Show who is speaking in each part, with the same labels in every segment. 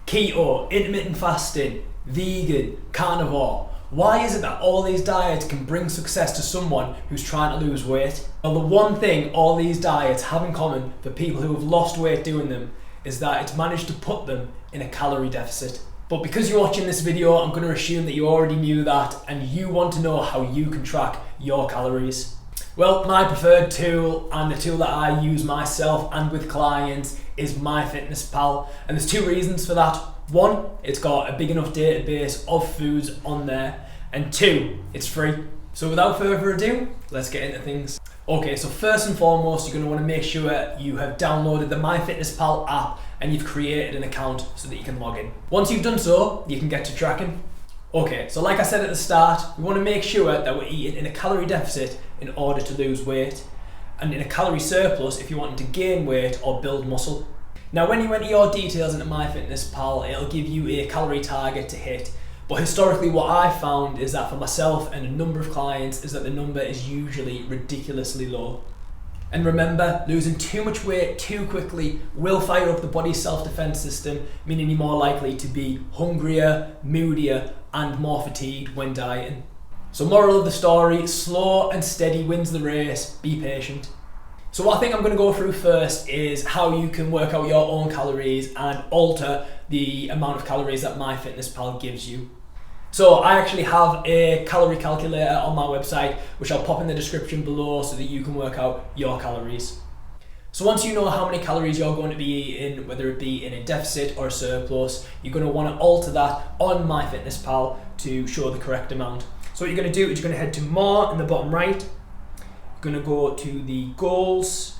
Speaker 1: keto, intermittent fasting, vegan, carnivore. Why is it that all these diets can bring success to someone who's trying to lose weight? Well, the one thing all these diets have in common for people who have lost weight doing them is that it's managed to put them in a calorie deficit. But because you're watching this video, I'm going to assume that you already knew that and you want to know how you can track your calories. Well, my preferred tool and the tool that I use myself and with clients is MyFitnessPal, and there's two reasons for that. One, it's got a big enough database of foods on there, and two, it's free. So without further ado, let's get into things. Okay, so first and foremost, you're going to want to make sure you have downloaded the MyFitnessPal app and you've created an account so that you can log in. Once you've done so, you can get to tracking. Okay, so like I said at the start, we want to make sure that we're eating in a calorie deficit in order to lose weight, and in a calorie surplus if you want to gain weight or build muscle. Now when you enter your details into MyFitnessPal, it'll give you a calorie target to hit. But historically what I've found is that for myself and a number of clients is that the number is usually ridiculously low. And remember, losing too much weight too quickly will fire up the body's self-defense system, meaning you're more likely to be hungrier, moodier, and more fatigued when dieting. So moral of the story, slow and steady wins the race, be patient. So what I think I'm going to go through first is how you can work out your own calories and alter the amount of calories that MyFitnessPal gives you. So I actually have a calorie calculator on my website, which I'll pop in the description below so that you can work out your calories. So once you know how many calories you're going to be eating, whether it be in a deficit or a surplus, you're going to want to alter that on MyFitnessPal to show the correct amount. So what you're going to do is you're going to head to more in the bottom right. You're going to go to the goals,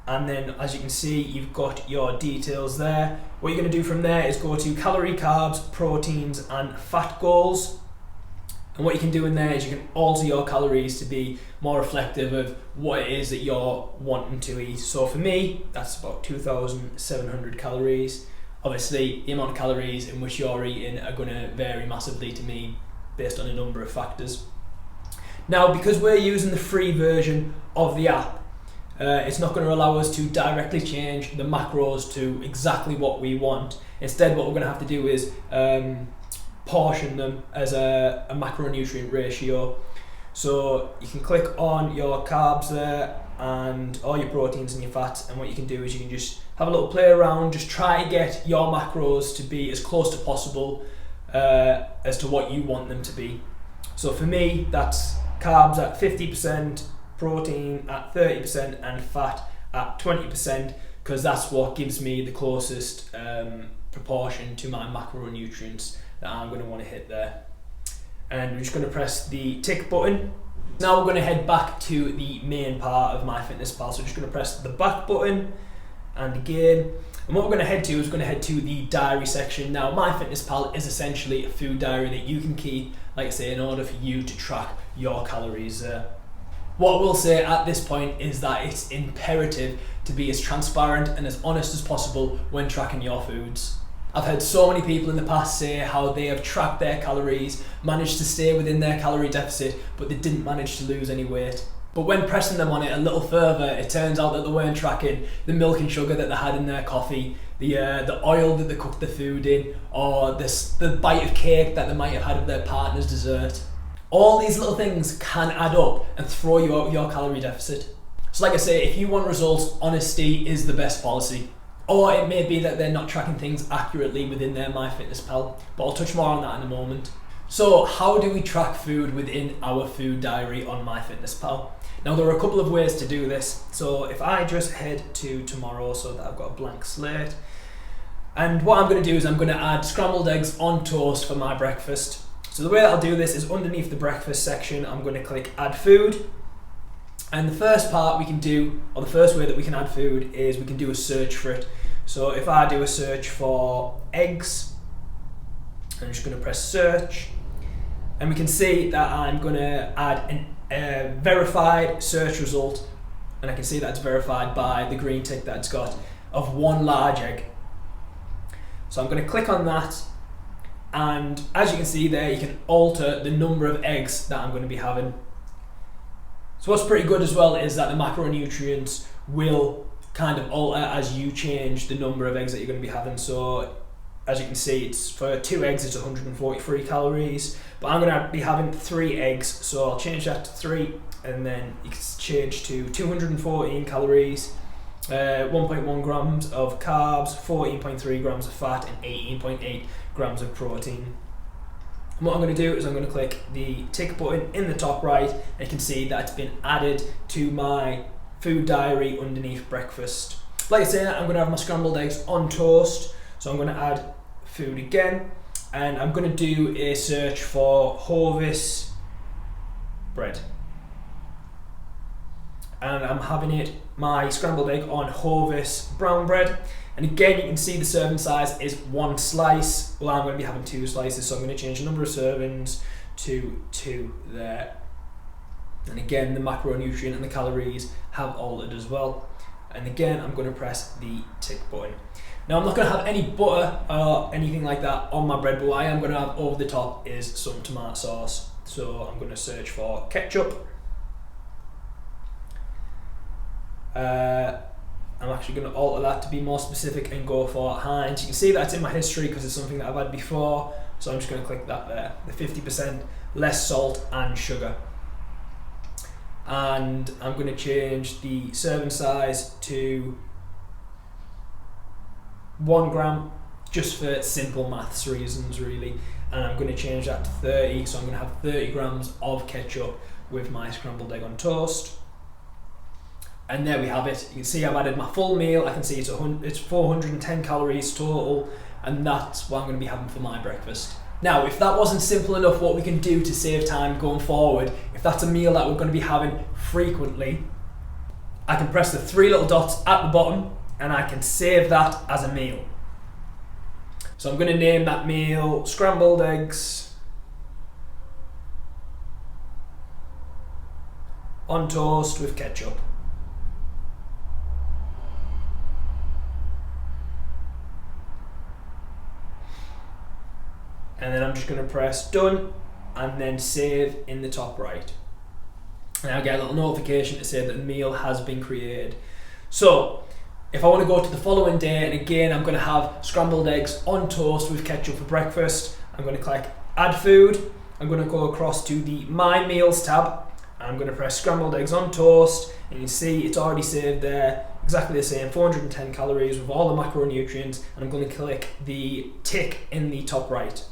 Speaker 1: and then as you can see you've got your details there. What you're going to do from there is go to calorie, carbs, proteins and fat goals, and what you can do in there is you can alter your calories to be more reflective of what it is that you're wanting to eat. So for me that's about 2,700 calories. Obviously the amount of calories in which you're eating are going to vary massively to me based on a number of factors. Now because we're using the free version of the app, it's not going to allow us to directly change the macros to exactly what we want. Instead what we're going to have to do is portion them as a macronutrient ratio. So you can click on your carbs there and all your proteins and your fats, and what you can do is you can just have a little play around, just try to get your macros to be as close to possible as to what you want them to be. So for me that's carbs at 50%, protein at 30% and fat at 20%, because that's what gives me the closest proportion to my macronutrients that I'm going to want to hit there. And we're just going to press the tick button. Now we're going to head back to the main part of MyFitnessPal, so we're just going to press the back button and again, and what we're going to head to is we're going to head to the diary section. Now MyFitnessPal is essentially a food diary that you can keep, like I say, in order for you to track your calories. What I will say at this point is that it's imperative to be as transparent and as honest as possible when tracking your foods. I've heard so many people in the past say how they have tracked their calories, managed to stay within their calorie deficit, but they didn't manage to lose any weight. But when pressing them on it a little further, it turns out that they weren't tracking the milk and sugar that they had in their coffee, the oil that they cooked the food in, or the bite of cake that they might have had of their partner's dessert. All these little things can add up and throw you out of your calorie deficit. So like I say, if you want results, honesty is the best policy. Or it may be that they're not tracking things accurately within their MyFitnessPal, but I'll touch more on that in a moment. So how do we track food within our food diary on MyFitnessPal? Now there are a couple of ways to do this. So if I just head to tomorrow so that I've got a blank slate, and what I'm going to do is I'm going to add scrambled eggs on toast for my breakfast. So the way that I'll do this is underneath the breakfast section, I'm going to click add food. And the first part we can do, or the first way that we can add food, is we can do a search for it. So if I do a search for eggs, I'm just going to press search, and we can see that I'm going to add a verified search result, and I can see that it's verified by the green tick that it's got of one large egg. So I'm going to click on that, and as you can see there, you can alter the number of eggs that I'm going to be having. So what's pretty good as well is that the macronutrients will kind of alter as you change the number of eggs that you're going to be having. So as you can see, it's for 2 eggs, it's 143 calories. But I'm going to be having 3 eggs, so I'll change that to 3, and then you can change to 214 calories, 1.1 grams of carbs, 14.3 grams of fat, and 18.8 grams of protein. And what I'm going to do is I'm going to click the tick button in the top right, and you can see that it's been added to my food diary underneath breakfast. Like I say, I'm going to have my scrambled eggs on toast, so I'm going to add food again, and I'm going to do a search for Hovis bread. And I'm having my scrambled egg on Hovis brown bread. And again, you can see the serving size is 1 slice. Well, I'm going to be having 2 slices, so I'm going to change the number of servings to 2 there. And again, the macronutrient and the calories have altered as well. And again, I'm going to press the tick button. Now, I'm not going to have any butter or anything like that on my bread, but what I am going to have over the top is some tomato sauce. So I'm going to search for ketchup. I'm actually going to alter that to be more specific and go for Heinz. You can see that it's in my history because it's something that I've had before, so I'm just going to click that there. The 50% less salt and sugar. And I'm going to change the serving size to 1 gram, just for simple maths reasons really. And I'm going to change that to 30, so I'm going to have 30 grams of ketchup with my scrambled egg on toast. And there we have it. You can see I've added my full meal. I can see it's 410 calories total, and that's what I'm going to be having for my breakfast. Now, if that wasn't simple enough, what we can do to save time going forward, if that's a meal that we're going to be having frequently, I can press the 3 little dots at the bottom and I can save that as a meal. So I'm going to name that meal scrambled eggs on toast with ketchup. And then I'm just going to press done and then save in the top right. And I'll get a little notification to say that the meal has been created. So if I want to go to the following day, and again I'm going to have scrambled eggs on toast with ketchup for breakfast, I'm going to click add food. I'm going to go across to the my meals tab, and I'm going to press scrambled eggs on toast, and you can see it's already saved there. Exactly the same, 410 calories with all the macronutrients, and I'm going to click the tick in the top right.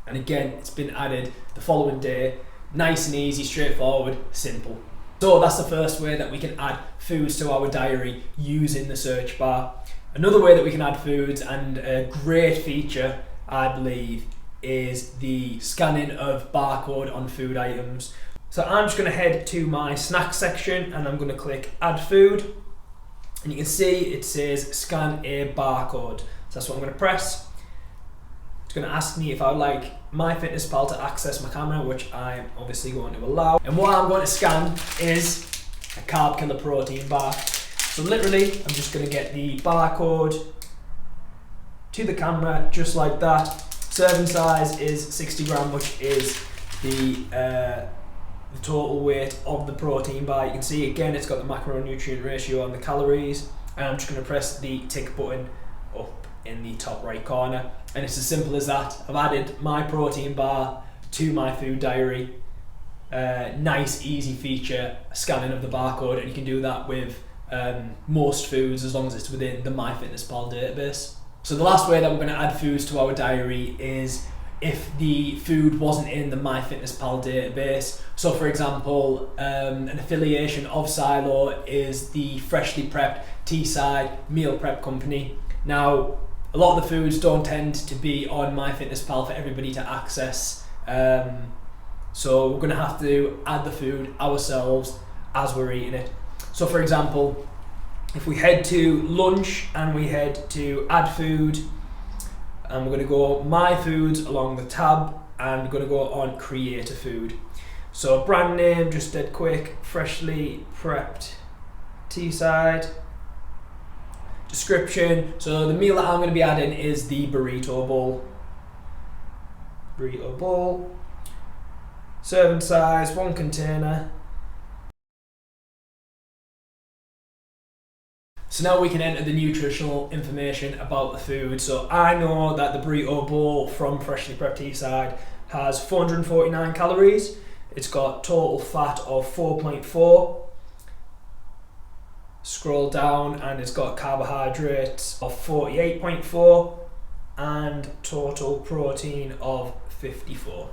Speaker 1: And again, it's been added the following day. Nice and easy, straightforward, simple. So that's the first way that we can add foods to our diary using the search bar. Another way that we can add foods, and a great feature, I believe, is the scanning of barcode on food items. So I'm just going to head to my snack section and I'm going to click add food. And you can see it says scan a barcode. So that's what I'm going to press. It's going to ask me if I would like MyFitnessPal to access my camera, which I'm obviously going to allow. And what I'm going to scan is a carb killer protein bar. So literally, I'm just going to get the barcode to the camera, just like that. Serving size is 60 gram, which is the total weight of the protein bar. You can see again, it's got the macronutrient ratio and the calories. And I'm just going to press the tick button up in the top right corner, and it's as simple as that. I've added my protein bar to my food diary. Nice easy feature, scanning of the barcode, and you can do that with most foods as long as it's within the MyFitnessPal database. So the last way that we're going to add foods to our diary is if the food wasn't in the MyFitnessPal database. So for example, an affiliation of Silo is the freshly prepped Teesside meal prep company. Now, a lot of the foods don't tend to be on MyFitnessPal for everybody to access, so we're going to have to add the food ourselves as we're eating it. So for example, if we head to lunch and we head to add food, and we're going to go my foods along the tab, and we're going to go on create a food. So brand name, just dead quick, freshly prepped Teesside. Description, so the meal that I'm going to be adding is the burrito bowl. Serving size, 1 container. So now we can enter the nutritional information about the food. So I know that the burrito bowl from Freshly Prepped Teesside has 449 calories. It's got total fat of 4.4. Scroll down and it's got carbohydrates of 48.4 and total protein of 54.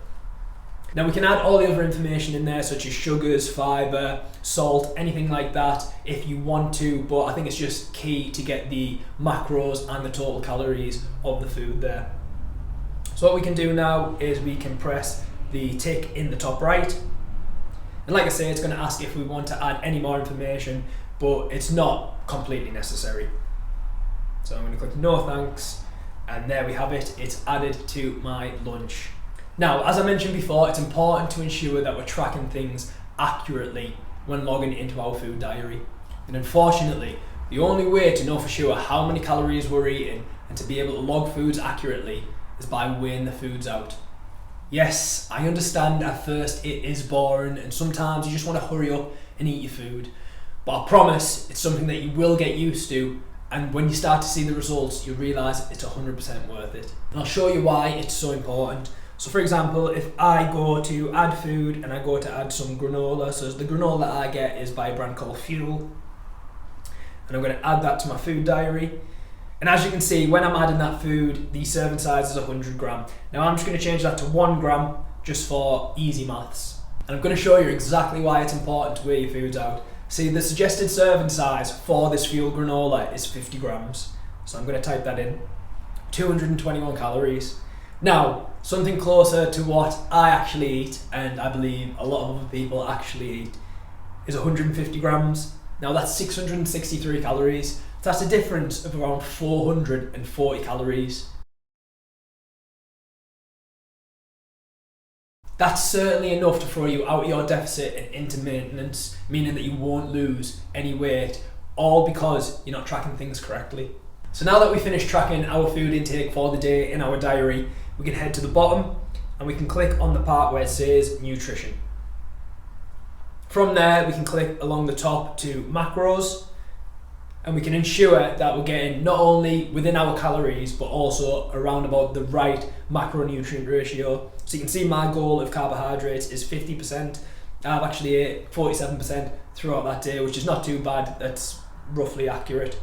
Speaker 1: Now we can add all the other information in there, such as sugars, fibre, salt, anything like that if you want to, but I think it's just key to get the macros and the total calories of the food there. So what we can do now is we can press the tick in the top right, and like I say, it's going to ask if we want to add any more information, but it's not completely necessary. So I'm going to click no thanks, and there we have it. It's added to my lunch. Now, as I mentioned before, it's important to ensure that we're tracking things accurately when logging into our food diary. And unfortunately, the only way to know for sure how many calories we're eating and to be able to log foods accurately is by weighing the foods out. Yes, I understand at first it is boring and sometimes you just want to hurry up and eat your food. But I promise it's something that you will get used to, and when you start to see the results, you'll realise it's 100% worth it. And I'll show you why it's so important. So for example, if I go to add food and I go to add some granola, so the granola that I get is by a brand called Fuel, and I'm going to add that to my food diary. And as you can see, when I'm adding that food, the serving size is 100 gram. Now I'm just going to change that to 1 gram just for easy maths. And I'm going to show you exactly why it's important to weigh your foods out. See, the suggested serving size for this Fuel granola is 50 grams. So I'm going to type that in. 221 calories. Now, something closer to what I actually eat, and I believe a lot of other people actually eat, is 150 grams. Now that's 663 calories. That's a difference of around 440 calories. That's certainly enough to throw you out of your deficit and into maintenance, meaning that you won't lose any weight, all because you're not tracking things correctly. So now that we've finished tracking our food intake for the day in our diary, we can head to the bottom and we can click on the part where it says nutrition. From there, we can click along the top to macros, and we can ensure that we're getting not only within our calories, but also around about the right macronutrient ratio. So you can see my goal of carbohydrates is 50%. I've actually ate 47% throughout that day, which is not too bad. That's roughly accurate.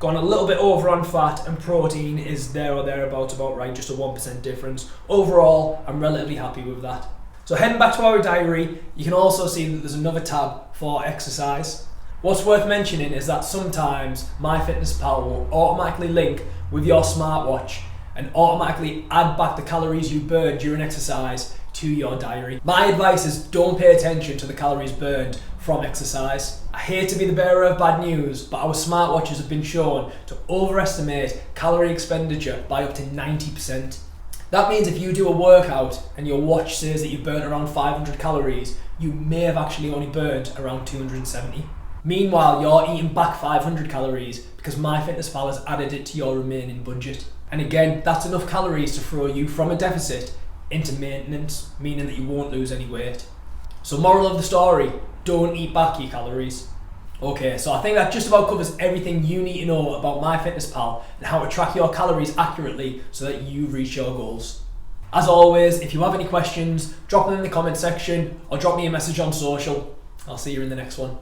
Speaker 1: Gone a little bit over on fat, and protein is there or thereabouts about right, just a 1% difference. Overall, I'm relatively happy with that. So heading back to our diary, you can also see that there's another tab for exercise. What's worth mentioning is that sometimes MyFitnessPal will automatically link with your smartwatch and automatically add back the calories you burned during exercise to your diary. My advice is don't pay attention to the calories burned from exercise. I hate to be the bearer of bad news, but our smartwatches have been shown to overestimate calorie expenditure by up to 90%. That means if you do a workout and your watch says that you burnt around 500 calories, you may have actually only burnt around 270. Meanwhile, you're eating back 500 calories because MyFitnessPal has added it to your remaining budget. And again, that's enough calories to throw you from a deficit into maintenance, meaning that you won't lose any weight. So moral of the story, don't eat back your calories. Okay, so I think that just about covers everything you need to know about MyFitnessPal and how to track your calories accurately so that you reach your goals. As always, if you have any questions, drop them in the comment section or drop me a message on social. I'll see you in the next one.